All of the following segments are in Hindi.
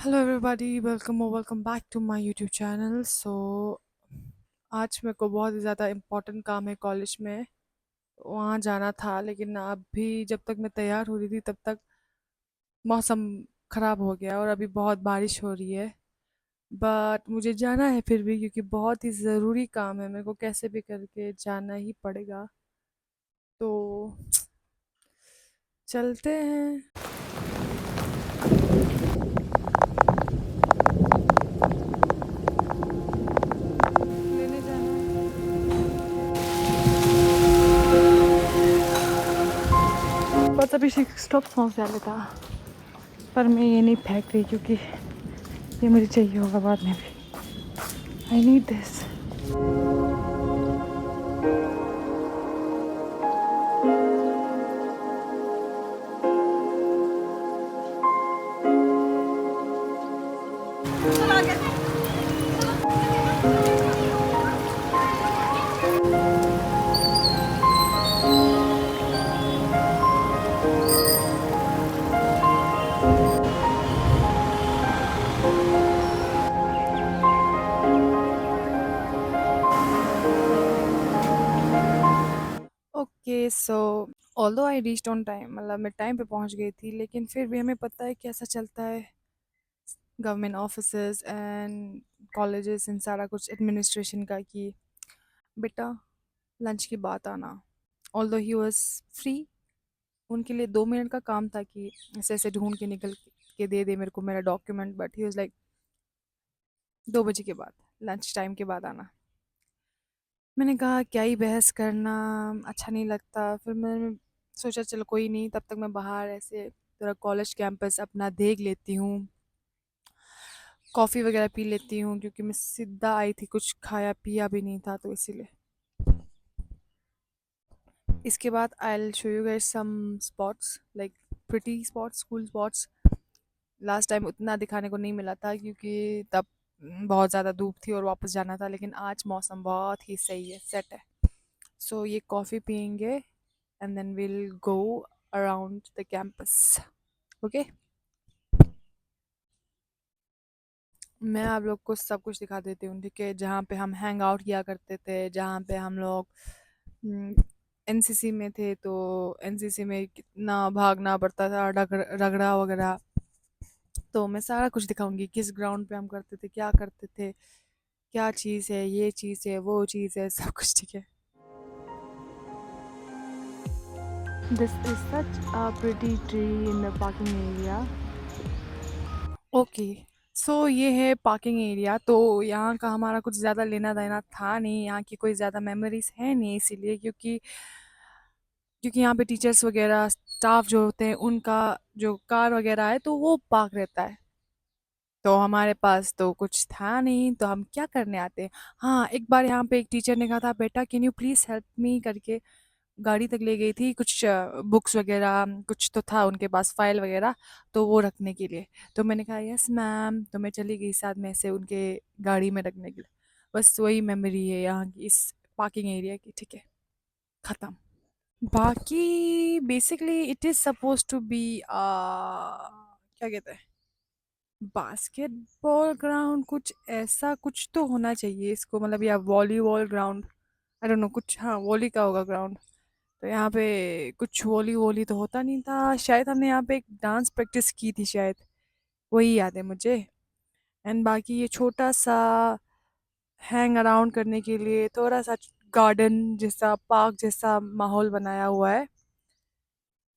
Hello everybody, welcome back to my YouTube channel. आज मेरे को बहुत ही ज़्यादा इम्पोर्टेंट काम है कॉलेज में। वहाँ जाना था, लेकिन अभी जब तक मैं तैयार हो रही थी तब तक मौसम ख़राब हो गया और अभी बहुत बारिश हो रही है। बट मुझे जाना है फिर भी, क्योंकि बहुत ही ज़रूरी काम है, मेरे को कैसे भी करके जाना ही पड़ेगा। तो चलते हैं। लेने जाना है। बस अभी स्टॉप पहुँच जाने था, पर मैं ये नहीं फेंक रही क्योंकि ये मुझे चाहिए होगा बाद में भी। I need this. Okay, so although I reached on time, मतलब मैं टाइम पे पहुंच गई थी, लेकिन फिर भी हमें पता है कैसा चलता है government offices and colleges in सारा कुछ एडमिनिस्ट्रेशन का, कि बेटा लंच की बात आना। ऑल्दो ही वाज फ्री, उनके लिए 2 मिनट का काम था कि ऐसे ऐसे ढूंढ के निकल के दे दे मेरे को मेरा document, but he was like 2 बजे के बाद, लंच टाइम के बाद आना। मैंने कहा क्या ही बहस करना, अच्छा नहीं लगता। फिर मैंने सोचा चलो कोई नहीं, तब तक मैं बाहर ऐसे थोड़ा कॉलेज कैंपस अपना देख लेती हूँ, कॉफ़ी वगैरह पी लेती हूँ, क्योंकि मैं सीधा आई थी, कुछ खाया पिया भी नहीं था, तो इसीलिए। इसके बाद I will show you guys some spots, like pretty spots, school spots. Last time उतना दिखाने को नहीं मिला था क्योंकि तब बहुत ज़्यादा धूप थी और वापस जाना था, लेकिन आज मौसम बहुत ही सही है, सेट है। सो ये कॉफ़ी पियेंगे and then will go around the campus. Okay, मैं आप लोग को सब कुछ दिखा देती हूँ, ठीक है। जहाँ पे हम हैंग आउट किया करते थे, जहाँ पे हम लोग एनसीसी में थे, तो एनसीसी में कितना भागना पड़ता था, रगड़ा वगैरह। तो मैं सारा कुछ दिखाऊंगी, किस ग्राउंड पे हम करते थे, क्या करते थे, क्या चीज़ है, ये चीज़ है, वो चीज़ है, सब कुछ, ठीक है। This is such a pretty tree in the parking area. Okay, so ये है पार्किंग एरिया। तो यहाँ का हमारा कुछ ज़्यादा लेना देना था नहीं, यहाँ की कोई ज़्यादा मेमोरीज है नहीं, इसीलिए क्योंकि यहाँ पे टीचर्स वगैरह, स्टाफ जो होते हैं, उनका जो कार वगैरह है तो वो पार्क रहता है। तो हमारे पास तो कुछ था नहीं, तो हम क्या करने आते। हाँ, एक बार यहाँ पे एक टीचर ने कहा था, बेटा can you please help me करके गाड़ी तक ले गई थी, कुछ बुक्स वगैरह कुछ तो था उनके पास, फाइल वगैरह, तो वो रखने के लिए। तो मैंने कहा यस मैम, तो मैं चली गई साथ में से उनके गाड़ी में रखने के लिए। बस वही मेमोरी है यहाँ की, इस पार्किंग एरिया की, ठीक है। ख़त्म। बाकी basically it is suppose to be क्या कहते हैं, बास्केटबॉल ग्राउंड, कुछ ऐसा कुछ तो होना चाहिए इसको, मतलब, या volleyball ground, I don't know, कुछ, हाँ वॉली का होगा ग्राउंड। तो यहाँ पे कुछ वॉली वॉली तो होता नहीं था शायद, हमने यहाँ पे एक डांस प्रैक्टिस की थी शायद, वही याद है मुझे। एंड बाकी ये छोटा सा हैंग अराउंड करने के लिए थोड़ा सा गार्डन जैसा, पार्क जैसा माहौल बनाया हुआ है।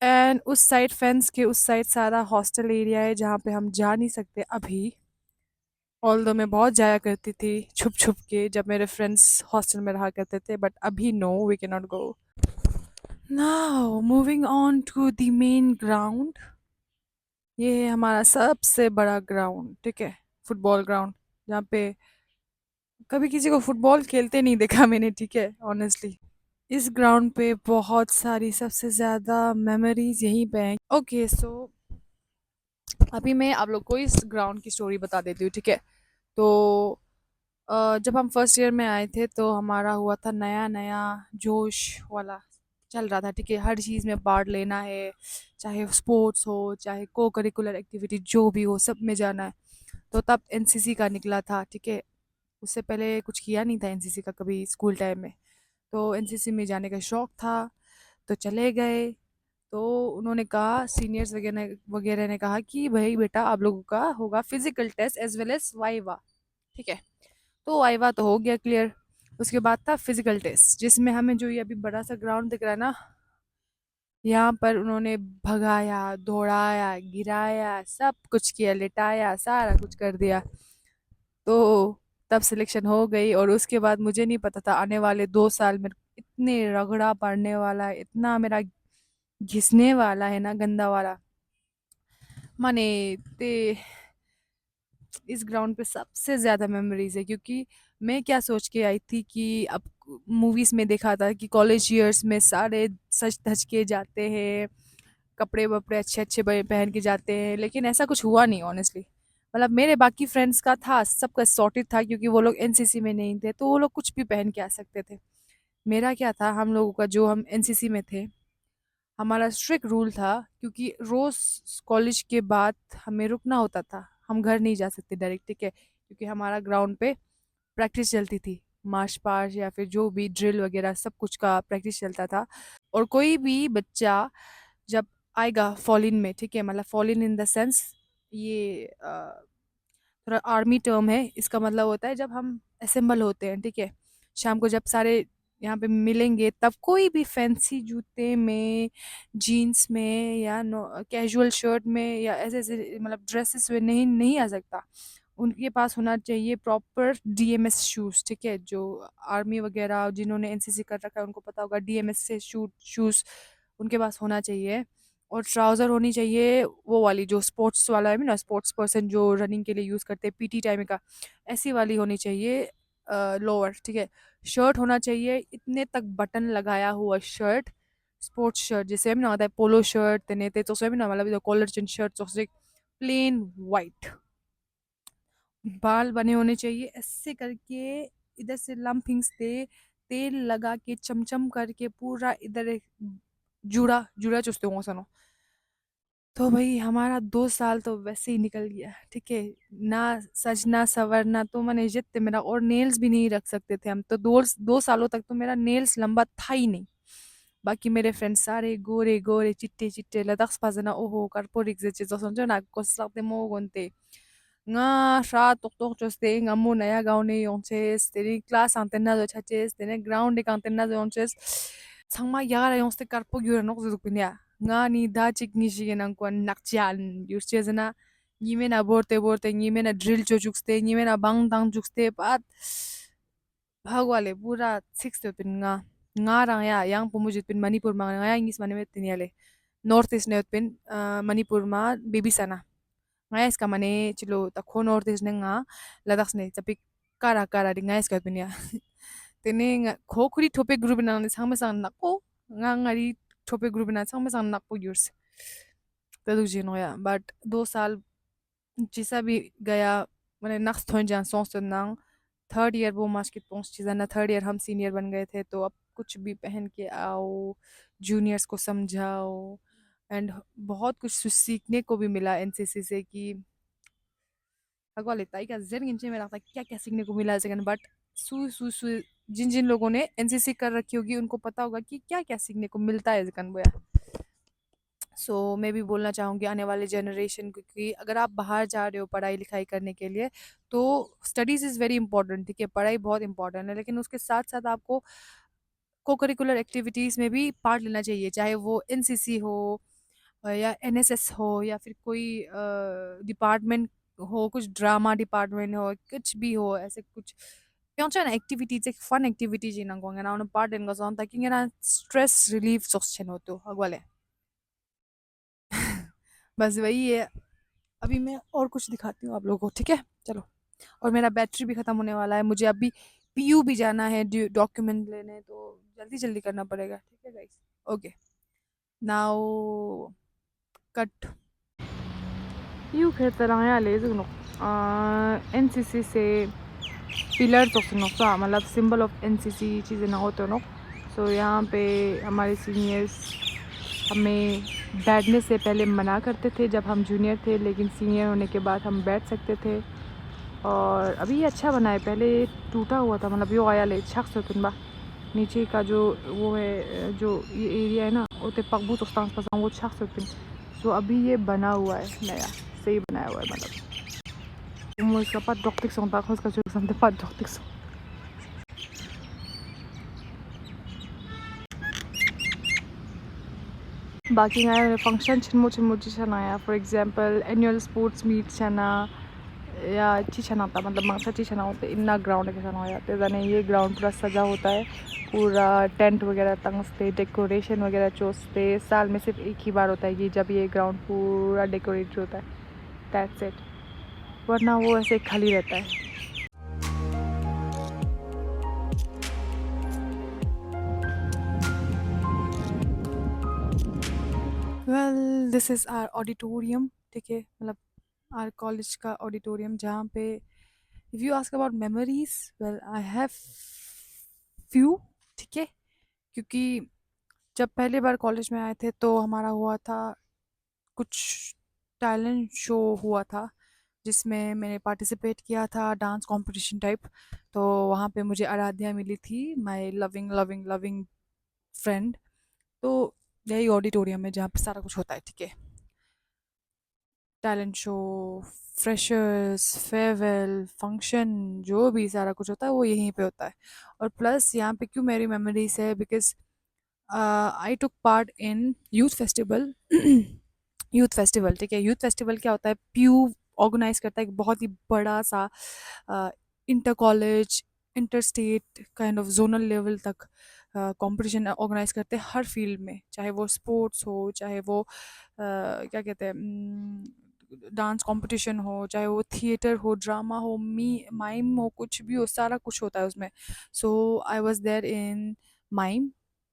एंड उस साइड, फेंस के उस साइड सारा हॉस्टल एरिया है, जहाँ पे हम जा नहीं सकते अभी। ऑल्दो मैं बहुत जाया करती थी छुप छुप के, जब मेरे फ्रेंड्स हॉस्टल में रहा करते थे, बट अभी no, we can not go. Now moving on to the main ground. ये है हमारा सबसे बड़ा ग्राउंड, ठीक है, फुटबॉल ग्राउंड, जहाँ पे कभी किसी को फुटबॉल खेलते नहीं देखा मैंने, ठीक है, ऑनेस्टली। इस ग्राउंड पे बहुत सारी, सबसे ज़्यादा मेमोरीज यहीं पे हैं। ओके, सो अभी मैं आप लोग को इस ग्राउंड की स्टोरी बता देती हूँ, ठीक है। तो जब हम फर्स्ट ईयर में आए थे तो हमारा हुआ था नया नया जोश वाला चल रहा था, ठीक है? हर चीज़ में पार्ट लेना है, चाहे स्पोर्ट्स हो, चाहे को करिकुलर एक्टिविटी जो भी हो, सब में जाना है। तो तब एनसीसी का निकला था, ठीक है? उससे पहले कुछ किया नहीं था एनसीसी का कभी स्कूल टाइम में। तो एनसीसी में जाने का शौक था, तो चले गए। तो उन्होंने कहा, सीनियर्स वगैरह वगैरह ने कहा कि भाई बेटा आप लोगों का होगा physical test as well as viva, ठीक है? तो वाइवा तो हो गया क्लियर। उसके बाद था फिजिकल टेस्ट, जिसमें हमें जो ये अभी बड़ा सा ग्राउंड दिख रहा है ना, यहाँ पर उन्होंने भगाया, दौड़ाया, गिराया, सब कुछ किया, लिटाया, सारा कुछ कर दिया। तो तब सिलेक्शन हो गई, और उसके बाद मुझे नहीं पता था आने वाले 2 साल में इतने रगड़ा पड़ने वाला है, इतना मेरा घिसने वाला है ना, गंदा वाला। माने ते इस ग्राउंड पे सबसे ज़्यादा मेमोरीज है, क्योंकि मैं क्या सोच के आई थी कि अब मूवीज़ में देखा था कि कॉलेज ईयर्स में सारे सज धज के जाते हैं, कपड़े वपड़े अच्छे अच्छे पहन के जाते हैं, लेकिन ऐसा कुछ हुआ नहीं ऑनेस्टली। मतलब मेरे बाकी फ्रेंड्स का था, सबका सॉर्टेड था, क्योंकि वो लोग एनसीसी में नहीं थे, तो वो लोग कुछ भी पहन के आ सकते थे। मेरा क्या था, हम लोगों का जो हम एनसीसी में थे, हमारा स्ट्रिक्ट रूल था, क्योंकि रोज़ कॉलेज के बाद हमें रुकना होता था, हम घर नहीं जा सकते डायरेक्ट, ठीक है? क्योंकि हमारा ग्राउंड पे प्रैक्टिस चलती थी, मार्च पास्ट या फिर जो भी ड्रिल वगैरह सब कुछ का प्रैक्टिस चलता था। और कोई भी बच्चा जब आएगा फॉल इन में, ठीक है? मतलब फॉल इन द सेंस, ये थोड़ा आर्मी टर्म है, इसका मतलब होता है जब हम असेंबल होते हैं, ठीक है? शाम को जब सारे यहाँ पे मिलेंगे, तब कोई भी फैंसी जूते में, जीन्स में, या कैजुअल शर्ट में, या ऐसे ऐसे मतलब ड्रेसेस में नहीं नहीं आ सकता। उनके पास होना चाहिए प्रॉपर डीएमएस शूज़, ठीक है? जो आर्मी वगैरह जिन्होंने एनसीसी कर रखा है उनको पता होगा, डीएमएस से शूज़ उनके पास होना चाहिए। और ट्राउज़र होनी चाहिए वो वाली जो स्पोर्ट्स वाला है ना, स्पोर्ट्स पर्सन जो रनिंग के लिए यूज़ करते हैं पीटी टाइम का, ऐसी वाली होनी चाहिए लोअर, ठीक है? शर्ट होना चाहिए इतने तक बटन लगाया हुआ शर्ट, स्पोर्ट्स शर्ट जैसे ना होता है, पोलो शर्ट तेने ते तो ना, मतलब कॉलर चिन शर्ट प्लेन वाइट, बाल बने होने चाहिए ऐसे करके, इधर से लंपिंग्स दे, तेल लगा के चमचम करके पूरा इधर एक जुड़ा जुड़ा चुसते होंगे सनो। तो भाई हमारा 2 साल तो वैसे ही निकल गया, ठीक है? ना सजना सवरना तो मैंने जितने मेरा, और नेल्स भी नहीं रख सकते थे हम तो, 2 सालों तक तो मेरा नेल्स लंबा था ही नहीं। बाकी मेरे फ्रेंड्स सारे गोरे गोरे चिट्टे चिट्टे लदक spazana oho karporik zeche zosonjo na kosak mo gonte nga sha tok tok joste nga mo naya gaune yonches teni class antenna zo chaches teni ground ek antenna zo yonches sangma yara yonste karpo gyura nok zo pinya nga ni da chik ni shige nang kon nakchian yurche zena ngime na borte borte ngime na drill cho jukste ngime na bang dang jukste pat Bhagwale pura 6 to pin nga rang ya yang pumujit pin Manipur ma nga ingis mane met tiniale north east ne pin Manipur ma baby sana nga iska mane chilo ta kho north east ne nga Ladakh ne chapi kara kara di nga iska pin ya tene nga kho khuri thope group na ne sangme sang nakpo nga ngari thope group na sangme sang nakpo yours tadu jino ya but 2 साल जैसा भी गया, मैंने नेक्स्ट थोड़ी जान सोच तो ना, थर्ड ईयर वो मार्क्स पहुंच चीज़ा ना, थर्ड ईयर हम सीनियर बन गए थे, तो अब कुछ भी पहन के आओ, जूनियर्स को समझाओ, एंड बहुत कुछ सीखने को भी मिला एनसीसी से कि भगवान लेता है क्या जेन गिनचे में लगता है क्या क्या सीखने को मिला है, बट सु सु सु जिन जिन लोगों ने एनसीसी कर रखी होगी उनको पता होगा कि क्या क्या सीखने को मिलता है जगन बोया। सो मैं भी बोलना चाहूँगी आने वाले जनरेशन को कि अगर आप बाहर जा रहे हो पढ़ाई लिखाई करने के लिए, तो स्टडीज़ इज़ वेरी इंपॉर्टेंट, ठीक है? पढ़ाई बहुत इंपॉर्टेंट है, लेकिन उसके साथ साथ आपको को करिकुलर एक्टिविटीज़ में भी पार्ट लेना चाहिए, चाहे वो एनसीसी हो या एनएसएस हो, या फिर कोई डिपार्टमेंट हो, कुछ ड्रामा डिपार्टमेंट हो, कुछ भी हो, ऐसे कुछ ना एक्टिविटीज एक फन एक्टिविटीज इन ना उन्हें पार्ट लेने का ताकि ना स्ट्रेस रिलीफ सोचन हो तो अगवाले बस वही है। अभी मैं और कुछ दिखाती हूँ आप लोगों को, ठीक है? चलो। और मेरा बैटरी भी खत्म होने वाला है, मुझे अभी पीयू भी जाना है डॉक्यूमेंट लेने, तो जल्दी जल्दी करना पड़ेगा, ठीक है guys? Okay, now cut. PU तरह या ले जुगनो एनसीसी से पिलर तो सुनो सा मतलब सिंबल ऑफ एनसीसी चीजें ना होते नो सो यहाँ पे हमारे सीनियर्स हमें बैठने से पहले मना करते थे जब हम जूनियर थे, लेकिन सीनियर होने के बाद हम बैठ सकते थे। और अभी ये अच्छा बना है, पहले ये टूटा हुआ था, मतलब यो आया ले छक्स बा नीचे का जो वो है, जो ये एरिया है ना उते पकबू तो पसंद वो छक्स। सो अभी ये बना हुआ है नया, सही बनाया हुआ है मतलब इसका पात डॉक्टिक सोंग ताखोस का जो संते पात डॉक्टिक सोंग बाकी आया फंक्शन छिनमो छिनमो चीज़ आया, for example annual sports meet छना या चीज़ छना होता, मतलब मांसा चीज़ छना होते इन्ना ग्राउंड के छना हो जाते जाने। ये ग्राउंड पूरा सजा होता है, पूरा टेंट वगैरह तंगस्ते, डेकोरेशन वगैरह चोसते। साल में सिर्फ एक ही बार होता है कि जब ये ग्राउंड पूरा डेकोरेट होता है, दैट्स इट, वरना वो ऐसे खाली रहता है। Well this is our auditorium, ठीक है, मतलब आवर कॉलेज का ऑडिटोरियम, जहाँ पे if you ask about memories, well I have few, ठीक है, क्योंकि जब पहली बार कॉलेज में आए थे तो हमारा हुआ था कुछ टैलेंट शो हुआ था, जिसमें मैंने पार्टिसिपेट किया था, डांस कंपटीशन टाइप। तो वहाँ पे मुझे आराध्या मिली थी, my loving loving loving friend. तो यही ऑडिटोरियम है जहाँ पे सारा कुछ होता है, ठीक है, talent show, freshers, farewell, function, जो भी सारा कुछ होता है वो यहीं पे होता है। और प्लस यहाँ पे क्यों मेरी मेमोरीज है, because I took part in youth festival. Youth festival, ठीक है, यूथ फेस्टिवल क्या होता है, पीयू ऑर्गेनाइज करता है एक बहुत ही बड़ा सा inter college, inter state kind of zonal level तक कंपटीशन ऑर्गेनाइज करते हैं हर फील्ड में, चाहे वो स्पोर्ट्स हो, चाहे वो क्या कहते हैं डांस कंपटीशन हो, चाहे वो थिएटर हो, ड्रामा हो, मी माइम हो, कुछ भी हो, सारा कुछ होता है उसमें। So I was there in mime.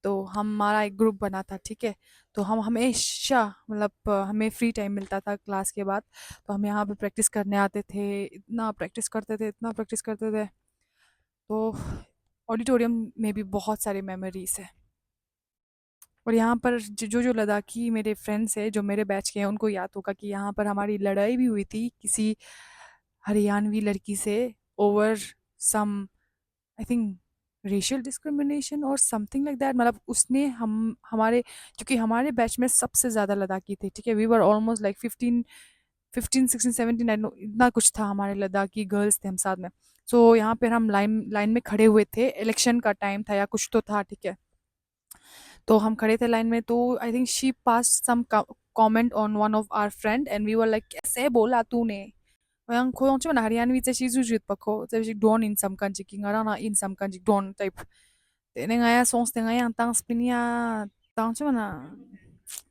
तो हमारा एक ग्रुप बना था, ठीक है, तो हम हमेशा मतलब हमें फ्री टाइम मिलता था क्लास के बाद, तो हम यहाँ पे प्रैक्टिस करने आते थे, इतना प्रैक्टिस करते थे, इतना प्रैक्टिस करते थे। तो ऑडिटोरियम में भी बहुत सारी मेमोरीज है। और यहाँ पर जो जो लद्दाखी मेरे फ्रेंड्स हैं जो मेरे बैच के हैं उनको याद होगा कि यहाँ पर हमारी लड़ाई भी हुई थी किसी हरियाणवी लड़की से, over some, I think racial discrimination और समथिंग लाइक दैट, मतलब उसने हम हमारे, क्योंकि हमारे बैच में सबसे ज़्यादा लद्दाखी थे, ठीक है, we were almost like 15 16 17 I know, इतना कुछ था, हमारे लद्दाखी गर्ल्स थे हम साथ में। सो यहाँ पर हम लाइन लाइन में खड़े हुए थे, इलेक्शन का टाइम था या कुछ तो था, ठीक है, तो हम खड़े थे लाइन में, तो I think she pass some comment on one of our friend and we were like कैसे बोला तूने, yang ko yung chuma harian wi che shi ju pa ko che shi don in sam kan chi ki ngara na in sam kan chi don type te ne nga ya songs te nga yang tang spinia tang chuma ना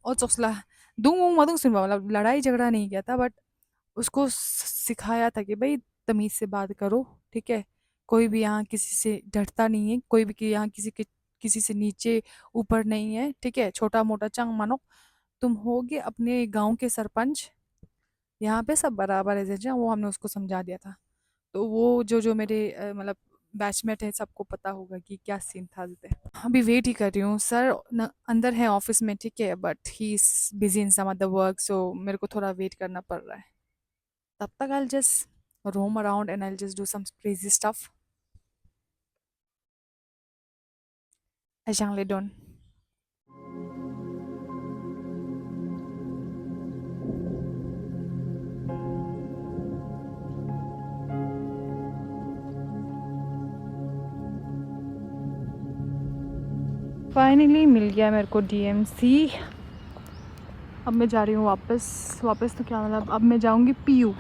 और चोसला दूं ma dung सुन मतलब लड़ाई झगड़ा नहीं किया था, बट उसको सिखाया था कि भाई तमीज से बात करो, ठीक है, कोई भी यहाँ किसी से डरता नहीं है, कोई भी यहाँ किसी से नीचे ऊपर नहीं है, ठीक है, छोटा मोटा चंग मानो, तुम होगे अपने गांव के सरपंच, यहाँ पे सब बराबर है जैसे, वो हमने उसको समझा दिया था। तो वो जो जो मेरे मतलब बैचमेट है सबको पता होगा कि क्या सीन था उस पे। अभी वेट ही कर रही हूँ सर, अंदर है ऑफिस में, ठीक है, but he is busy in some other work, so मेरे को थोड़ा वेट करना पड़ रहा है। तब तक I just roam around and I'll just do some crazy stuff. I generally don't. Finally मिल गया मेरे को डीएमसी। अब मैं जा रही हूँ वापस, वापस तो क्या मतलब, अब मैं जाऊँगी पीयू।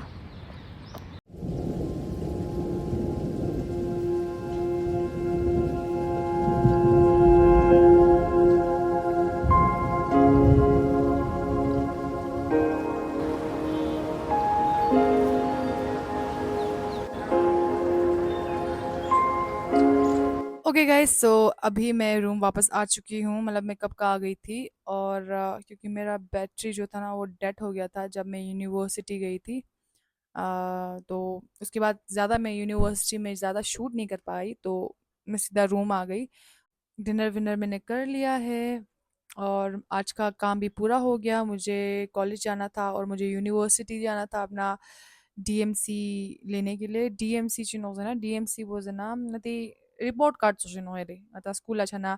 ओके गाइस, सो अभी मैं रूम वापस आ चुकी हूँ, मतलब मैं कब का आ गई थी, और क्योंकि मेरा बैटरी जो था ना वो डेड हो गया था जब मैं यूनिवर्सिटी गई थी। तो उसके बाद ज़्यादा मैं यूनिवर्सिटी में ज़्यादा शूट नहीं कर पाई, तो मैं सीधा रूम आ गई। डिनर विनर मैंने कर लिया है और आज का काम भी पूरा हो गया। मुझे कॉलेज जाना था और मुझे यूनिवर्सिटी जाना था अपना डीएमसी लेने के लिए। डीएमसी चिन्ह ना डीएमसी बोजना नती रिपोर्ट कार्ड चिन्ह है रे आता स्कूल अच्छा ना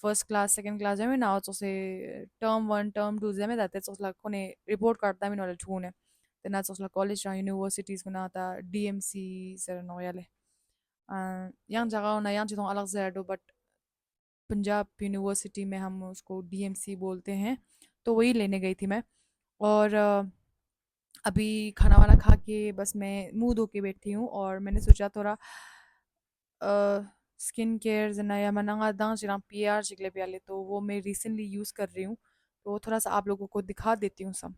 फर्स्ट क्लास सेकंड क्लास जामे ना से टर्म वन टर्म टू जामे जाते चोसला कोने रिपोर्ट कार्ड तामी नोले ठूने तेना चोसला कॉलेज रा यूनिवर्सिटीज को ना आता डीएमसी सर नोयाले yang जगह ना yang चिन्ह अलग से बट पंजाब यूनिवर्सिटी में हम उसको डीएमसी बोलते हैं। तो वही लेने गई थी मैं और अभी खाना वाना खा के बस मैं मुंह धो के बैठी हूँ और मैंने सोचा थोड़ा स्किन केयर जना या मनांगा दांग जिना पीआर जिगले प्याले तो वो मैं रिसेंटली यूज़ कर रही हूँ। तो थोड़ा सा आप लोगों को दिखा देती हूँ सब।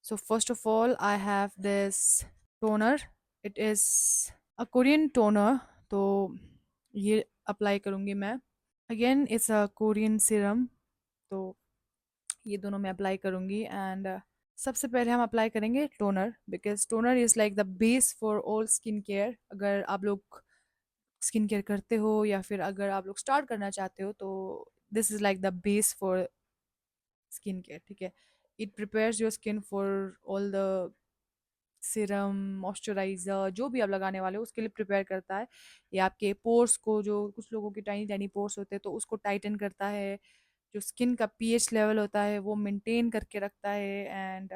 So first of all I have this toner. It is a Korean toner. तो ये अप्लाई करूँगी मैं। Again it's a Korean serum. तो ये दोनों मैं अप्लाई करूँगी एंड सबसे पहले हम अप्लाई करेंगे toner because toner is like the base for all skin care. अगर आप लोग स्किन केयर करते हो या फिर अगर आप लोग स्टार्ट करना चाहते हो तो this is like the base for skin care. ठीक है, it prepares your skin for all the serum moisturiser जो भी आप लगाने वाले हो उसके लिए प्रिपेयर करता है। ये आपके पोर्स को, जो कुछ लोगों के टाइनी टाइनी पोर्स होते हैं तो उसको टाइटन करता है। जो स्किन का पीएच लेवल होता है वो मेंटेन करके रखता है एंड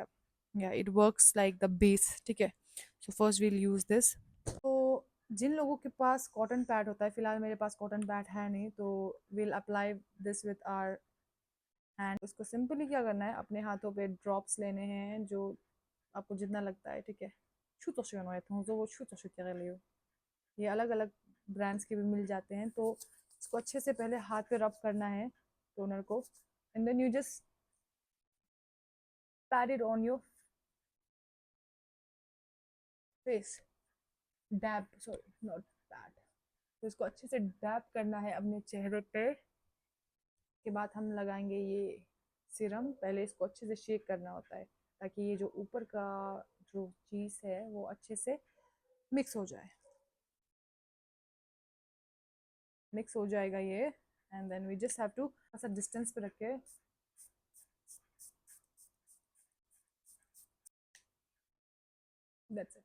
या it works like the base. ठीक है, so first we'll use this. तो जिन लोगों के पास कॉटन पैड होता है, फिलहाल मेरे पास कॉटन पैड है नहीं, तो will apply this with our hand. उसको सिंपली क्या करना है, अपने हाथों पे ड्रॉप्स लेने हैं जो आपको जितना लगता है। ठीक है, तो वो ये अलग अलग ब्रांड्स के भी मिल जाते हैं। तो इसको अच्छे से पहले हाथ पे रब करना है टोनर को and then you just pad it on your face. Dab, sorry not pad. तो इसको अच्छे से डैब करना है अपने चेहरे पे। के बाद हम लगाएंगे ये सीरम। पहले इसको अच्छे से शेक करना होता है ताकि ये जो ऊपर का जो चीज़ है वो अच्छे से मिक्स हो जाए। मिक्स हो जाएगा ये and then we just have to ऐसा डिस्टेंस पे रख के that's it.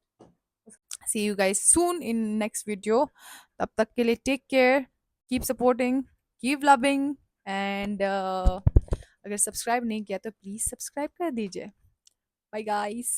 See you guys soon in next video. तब तक के लिए take care, keep supporting, keep loving and अगर सब्सक्राइब नहीं किया तो प्लीज़ सब्सक्राइब कर दीजिए। Bye guys.